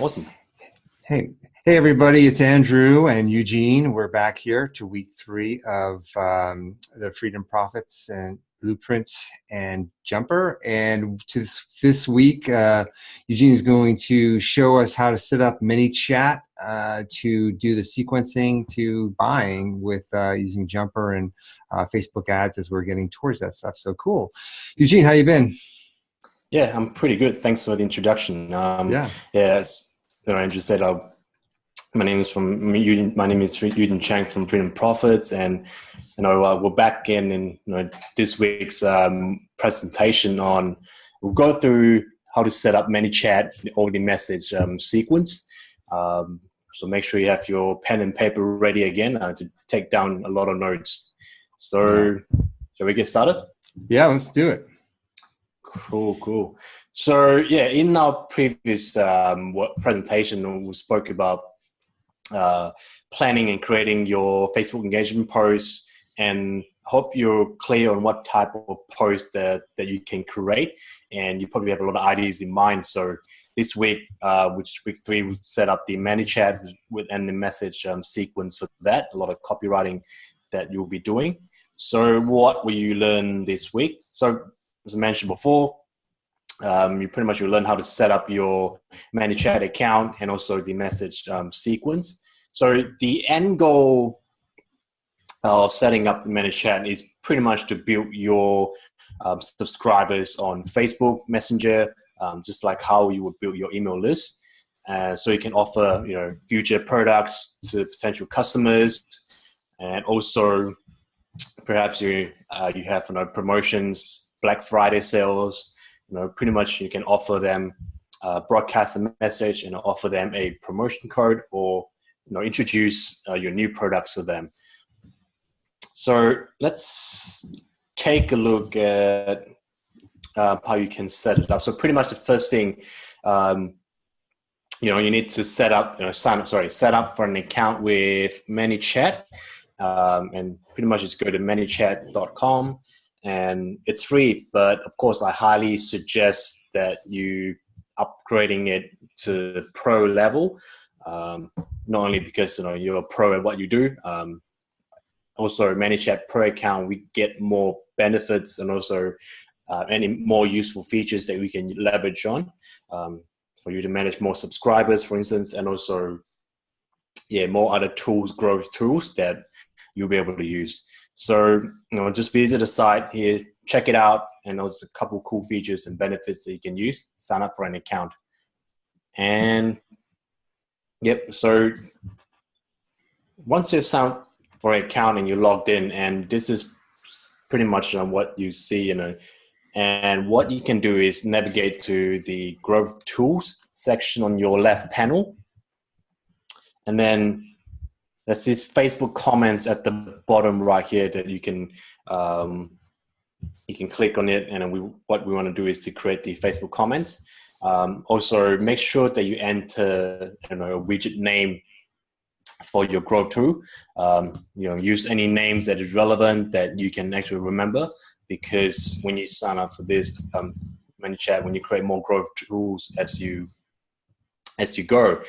Awesome. Hey, hey everybody, it's Andrew and Eugene. We're back here to week three of the Freedom Profits and Blueprints and Jumper. And this week, Eugene is going to show us how to set up Manychat to do the sequencing to buying with using Jumper and Facebook ads as we're getting towards that stuff. So cool. Eugene, how you been? Yeah, I'm pretty good. Thanks for the introduction. Yeah. Yeah, as Andrew said, my name is Yudin Chang from Freedom Profits, and we're back again in this week's presentation on. We'll go through how to set up ManyChat or the message sequence. So make sure you have your pen and paper ready again to take down a lot of notes. Yeah. So, shall we get started? Yeah, let's do it. Cool. So yeah, in our previous presentation, we spoke about planning and creating your Facebook engagement posts, and hope you're clear on what type of post that you can create, and you probably have a lot of ideas in mind. So this week, which week 3, we set up the ManyChat and the message sequence for that. A lot of copywriting that you'll be doing. So what will you learn this week? So as I mentioned before, you pretty much will learn how to set up your Manychat account and also the message sequence. So the end goal of setting up the Manychat is pretty much to build your subscribers on Facebook Messenger, just like how you would build your email list. So you can offer future products to potential customers, and also perhaps you have promotions, Black Friday sales. Pretty much you can offer them, broadcast a message and offer them a promotion code, or introduce your new products to them. So let's take a look at how you can set it up. So pretty much the first thing, you need to set up for an account with ManyChat, and pretty much just go to manychat.com. And it's free, but of course I highly suggest that you upgrading it to pro level, not only because you're a pro at what you do, also ManyChat Pro account, we get more benefits and also any more useful features that we can leverage on, for you to manage more subscribers, for instance, and also more other tools, growth tools that you'll be able to use. So, just visit the site here, check it out, and there's a couple cool features and benefits that you can use. Sign up for an account. And so once you've signed up for an account and you're logged in, and this is pretty much what you see, and what you can do is navigate to the growth tools section on your left panel, and then there's these Facebook comments at the bottom right here that you can click on it, and what we want to do is to create the Facebook comments. Also, make sure that you enter a widget name for your growth tool. Use any names that is relevant that you can actually remember, because when you sign up for this ManyChat, when you create more growth tools as you go,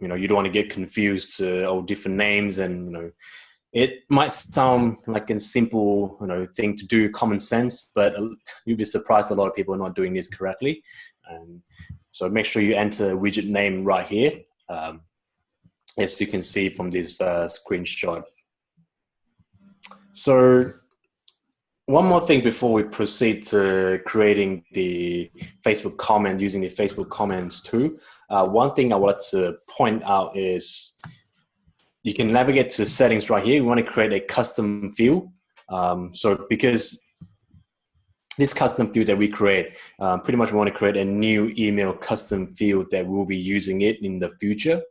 you don't want to get confused to all different names, and it might sound like a simple thing to do, common sense, but you'll be surprised a lot of people are not doing this correctly. And so make sure you enter a widget name right here, as you can see from this screenshot. So one more thing before we proceed to creating the Facebook comment, using the Facebook comments too. One thing I want to point out is you can navigate to settings right here. We want to create a custom field. So because this custom field that we create, pretty much we want to create a new email custom field that we'll be using it in the future.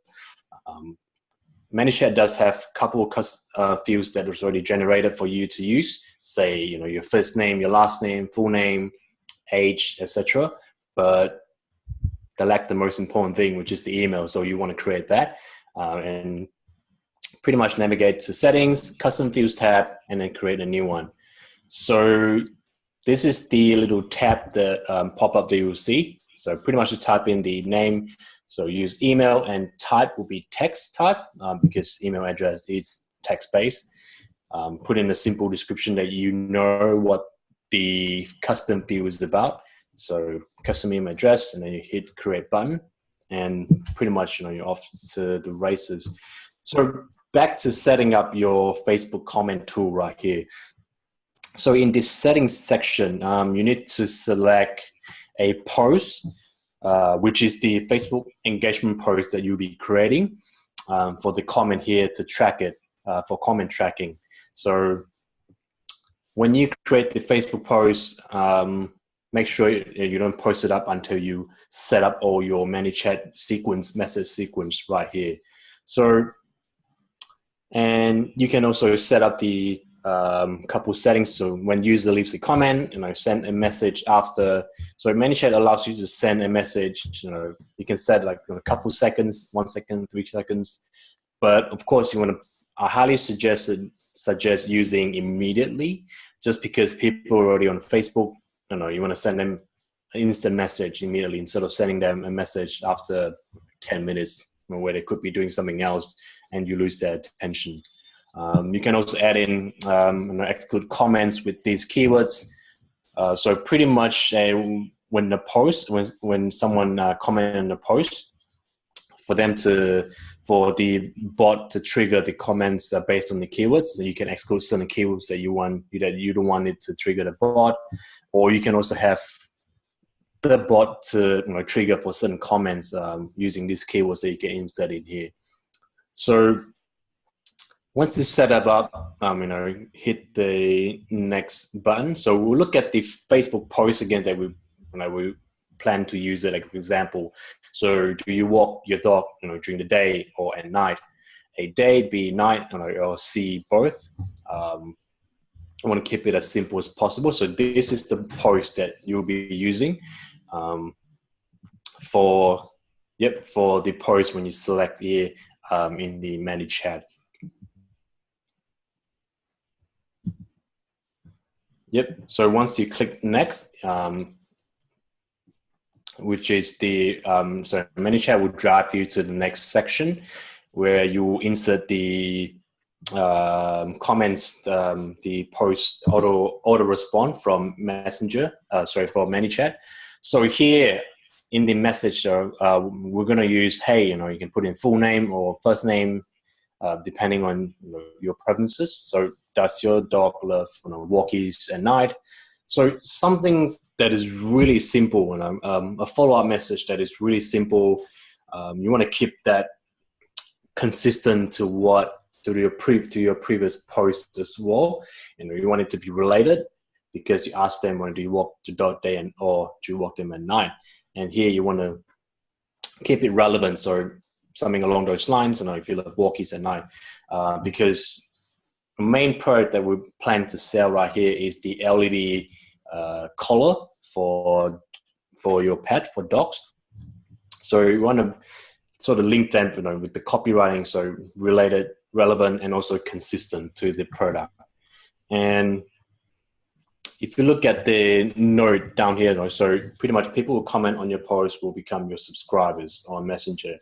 Manychat does have a couple of fields that was already generated for you to use. Say, your first name, your last name, full name, age, etc. But they lack the most important thing, which is the email. So you want to create that, and pretty much navigate to settings, custom fields tab, and then create a new one. So this is the little tab that pop up that you will see. So pretty much you type in the name. So use email, and type will be text type because email address is text-based. Put in a simple description that you know what the custom field is about. So custom email address, and then you hit create button, and pretty much you're off to the races. So back to setting up your Facebook comment tool right here. So in this settings section, you need to select a post, which is the Facebook engagement post that you'll be creating for the comment here to track it for comment tracking. So when you create the Facebook post, make sure you don't post it up until you set up all your Manychat message sequence right here. So, and you can also set up the couple settings. So when user leaves a comment, send a message after. So Manychat allows you to send a message. You can set like a couple seconds, 1 second, 3 seconds. But of course, I highly suggest using immediately, just because people are already on Facebook. You want to send them an instant message immediately instead of sending them a message after 10 minutes where they could be doing something else and you lose their attention. You can also add in exclude comments with these keywords. So pretty much when someone comments on the post, for the bot to trigger the comments based on the keywords. So you can exclude certain keywords that you don't want it to trigger the bot, or you can also have the bot to trigger for certain comments using these keywords that you can insert in here. So once it's set up, hit the next button. So we'll look at the Facebook post again that we plan to use it as an example. So do you walk your dog during the day or at night? A day, B, night, or C, both. I want to keep it as simple as possible. So this is the post that you'll be using for the post when you select here in the Manychat. So once you click next, which is the so Manychat will drive you to the next section where you insert the comments, the post auto respond from for Manychat. So here in the message, we're going to use hey. You can put in full name or first name depending on your preferences. So does your dog love walkies at night? So something that is really simple, a follow-up message that is really simple. You want to keep that consistent to your previous post as well. You want it to be related because you ask them, do you walk the dog day or do you walk them at night? And here you want to keep it relevant. So something along those lines, if you love walkies at night, because the main product that we plan to sell right here is the LED collar for your pet, for dogs. So you want to sort of link them with the copywriting, so related, relevant, and also consistent to the product. And if you look at the note down here, so pretty much people who comment on your post will become your subscribers on Messenger.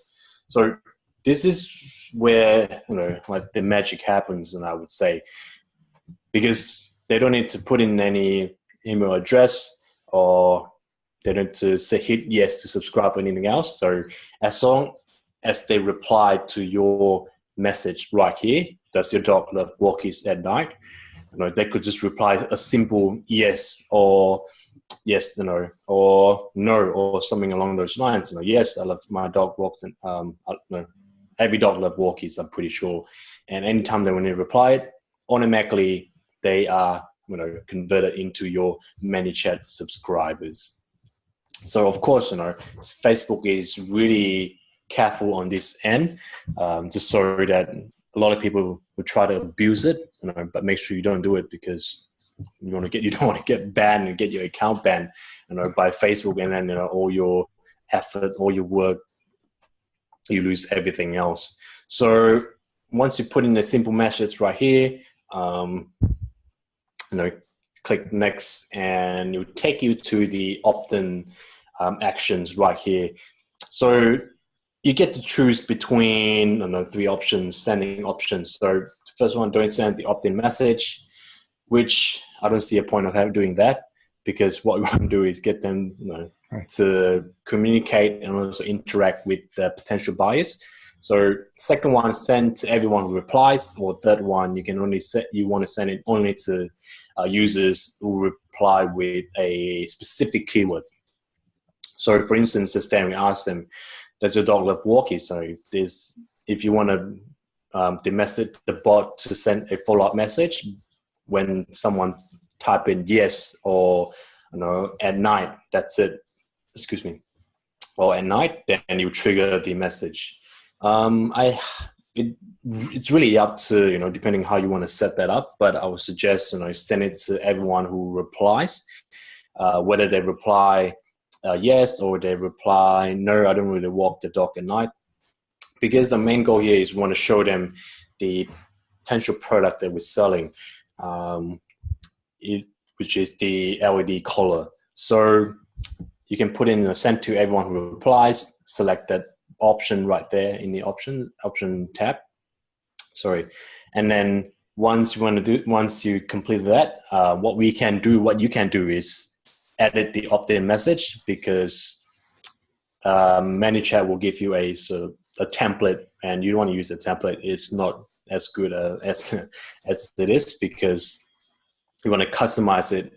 So this is where like the magic happens, and I would say, because they don't need to put in any email address, or they don't need to hit yes to subscribe or anything else. So as long as they reply to your message right here, does your dog love walkies at night? They could just reply a simple yes, or yes, or no, or something along those lines. Yes, I love my dog walks, and every dog loves walkies, I'm pretty sure. And anytime they want to reply it, automatically they are converted into your Manychat subscribers. So of course, Facebook is really careful on this end, just so that a lot of people would try to abuse it, but make sure you don't do it, because you don't want to get banned and get your account banned, by Facebook, and then all your effort, all your work, you lose everything else. So once you put in a simple message right here, click next, and it will take you to the opt-in actions right here. So you get to choose between, I don't know, three options, sending options. So the first one, don't send the opt-in message, which I don't see a point of doing that, because what we want to do is get them, Right. to communicate and also interact with the potential buyers. So second one, send to everyone who replies, or third one, you want to send it only to users who reply with a specific keyword. So for instance, just then we ask them, does your dog love walkie? So if you want to the bot to send a follow-up message when someone type in yes, or at night, that's it, excuse me, or at night, then you trigger the message. It's really up to, depending how you want to set that up, but I would suggest, send it to everyone who replies, whether they reply yes, or they reply no, I don't really walk the dog at night. Because the main goal here is we want to show them the potential product that we're selling, which is the LED collar. So you can put in send to everyone who replies, select that option right there in the option tab. Sorry. And then once you complete that, what you can do is edit the opt-in message, because Manychat will give you a template, and you don't want to use a template. It's not as good as it is, because you want to customize it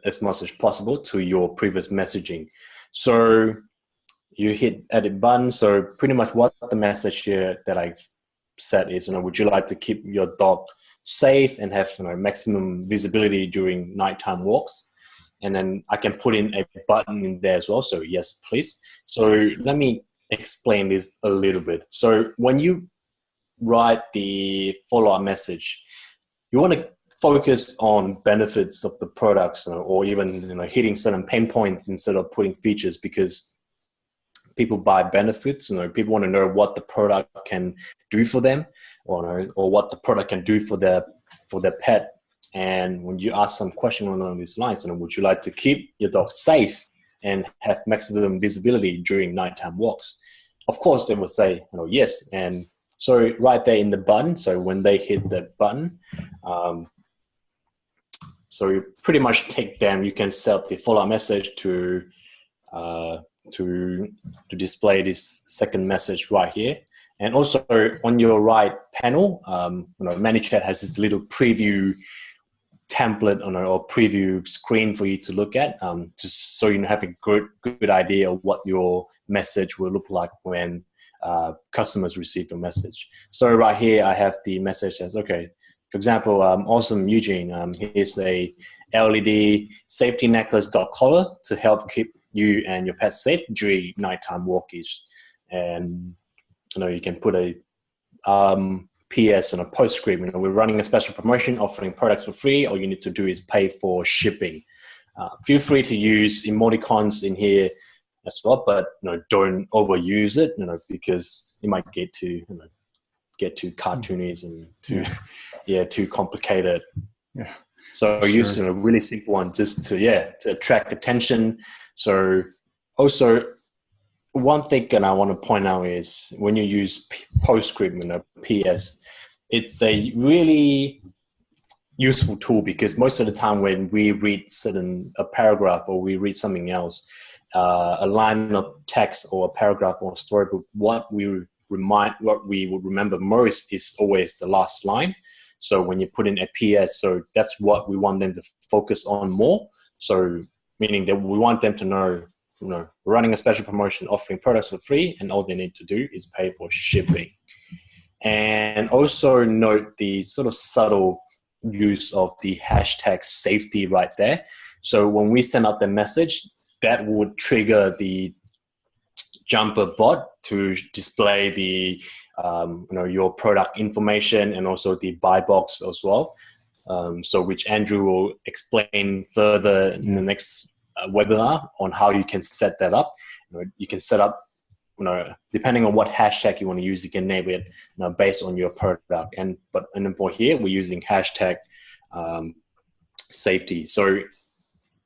as much as possible to your previous messaging. So you hit edit button. So pretty much what the message here that I set is, would you like to keep your dog safe and have maximum visibility during nighttime walks? And then I can put in a button in there as well. So yes, please. So let me explain this a little bit. So when you write the follow-up message, you want to focus on benefits of the products, or even hitting certain pain points instead of putting features, because people buy benefits. People want to know what the product can do for them, or what the product can do for their pet. And when you ask some question along these lines, would you like to keep your dog safe and have maximum visibility during nighttime walks? Of course, they would say, yes. And so right there in the button, so when they hit the button, so you pretty much take them, you can set the follow-up message to display this second message right here. And also on your right panel, Manychat has this little preview template or preview screen for you to look at, just so you have a good idea of what your message will look like when customers receive your message. So right here, I have the message as, okay, for example, awesome Eugene, here's a LED safety necklace dog collar to help keep you and your pet safe during nighttime walkies. And you can put a PS and a postscript. We're running a special promotion offering products for free. All you need to do is pay for shipping. Feel free to use emoticons in here as well, but don't overuse it, because it might get too cartoonish and too complicated. Yeah. So use a really simple one just to attract attention. So also, one thing that I want to point out is when you use postscript, PS, it's a really useful tool, because most of the time when we read a paragraph, or we read something else, a line of text or a paragraph or a storybook, what we would remember most is always the last line. So when you put in a PS, so that's what we want them to focus on more. So meaning that we want them to know, we're running a special promotion offering products for free, and all they need to do is pay for shipping. And also note the sort of subtle use of the hashtag safety right there. So when we send out the message, that would trigger the Jumper bot to display the your product information, and also the buy box as well. So which Andrew will explain further in the next webinar on how you can set that up. You can set up, depending on what hashtag you want to use, you can name it based on your product. And then for here, we're using hashtag safety. So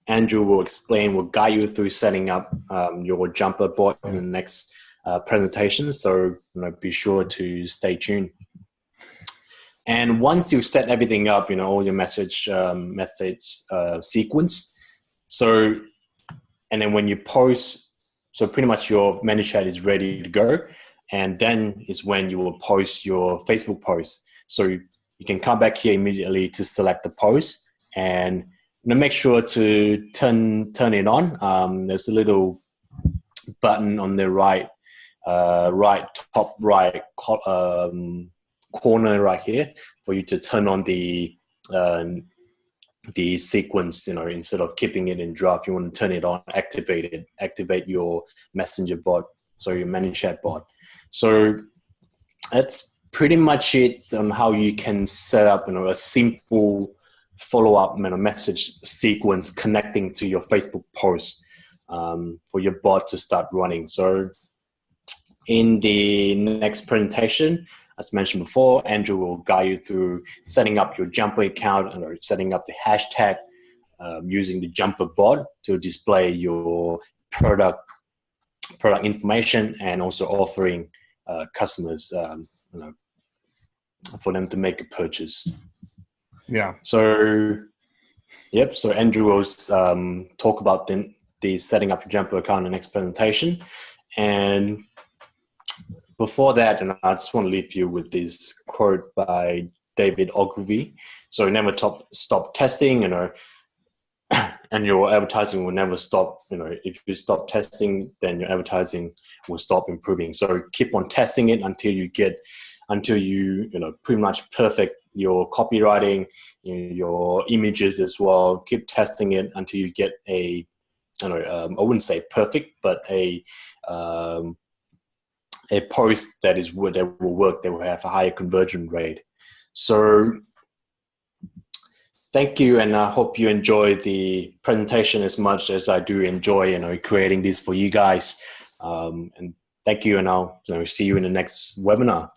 Andrew will guide you through setting up your Jumper bot in the next presentations. So be sure to stay tuned. And once you set everything up, all your message methods sequence. So, and then when you post, so pretty much your Manychat is ready to go. And then is when you will post your Facebook post. So you can come back here immediately to select the post and make sure to turn it on. There's a little button on the top right corner right here for you to turn on the sequence. Instead of keeping it in draft, you want to turn it on, activate your messenger bot, so your Manychat bot. So that's pretty much it on how you can set up a simple follow-up message sequence connecting to your Facebook post for your bot to start running. So in the next presentation, as mentioned before, Andrew will guide you through setting up your Jumper account and setting up the hashtag using the Jumper bot to display your product information, and also offering customers for them to make a purchase. Yeah. So, yep. So Andrew will talk about the setting up your Jumper account in the next presentation. And before that, and I just want to leave you with this quote by David Ogilvy. So never stop testing, and your advertising will never stop. If you stop testing, then your advertising will stop improving. So keep on testing it until you pretty much perfect your copywriting, your images as well. Keep testing it until you get I wouldn't say perfect, but a post that will work, that will have a higher conversion rate. So thank you, and I hope you enjoy the presentation as much as I do enjoy, creating this for you guys. And thank you, and I'll see you in the next webinar.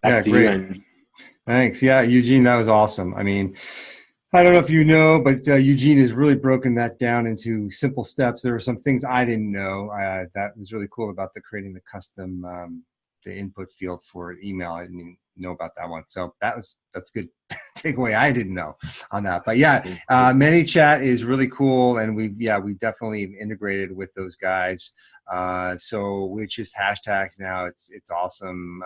Back to great. you, and thanks. Yeah, Eugene, that was awesome. I mean, I don't know if you know, but Eugene has really broken that down into simple steps. There were some things I didn't know that was really cool about creating the custom the input field for email. I didn't even know about that one. So that's good takeaway. I didn't know on that. But yeah, Manychat is really cool, and we definitely integrated with those guys. So we're just hashtags now. It's awesome.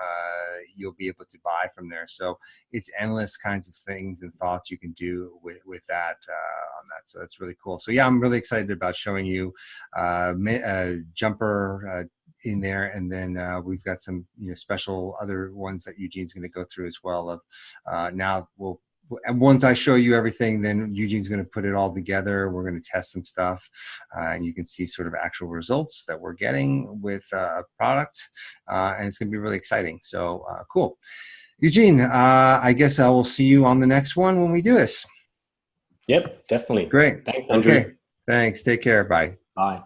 You'll be able to buy from there. So it's endless kinds of things and thoughts you can do with that on that. So that's really cool. So yeah, I'm really excited about showing you Jumper in there, and then we've got some special other ones that Eugene's going to go through as well. Of now and once I show you everything, then Eugene's going to put it all together. We're going to test some stuff, and you can see sort of actual results that we're getting with a product, and it's going to be really exciting. So cool. Eugene, I guess I will see you on the next one when we do this. Yep, definitely. Great. Thanks, Andrew. Okay. Thanks. Take care. Bye. Bye.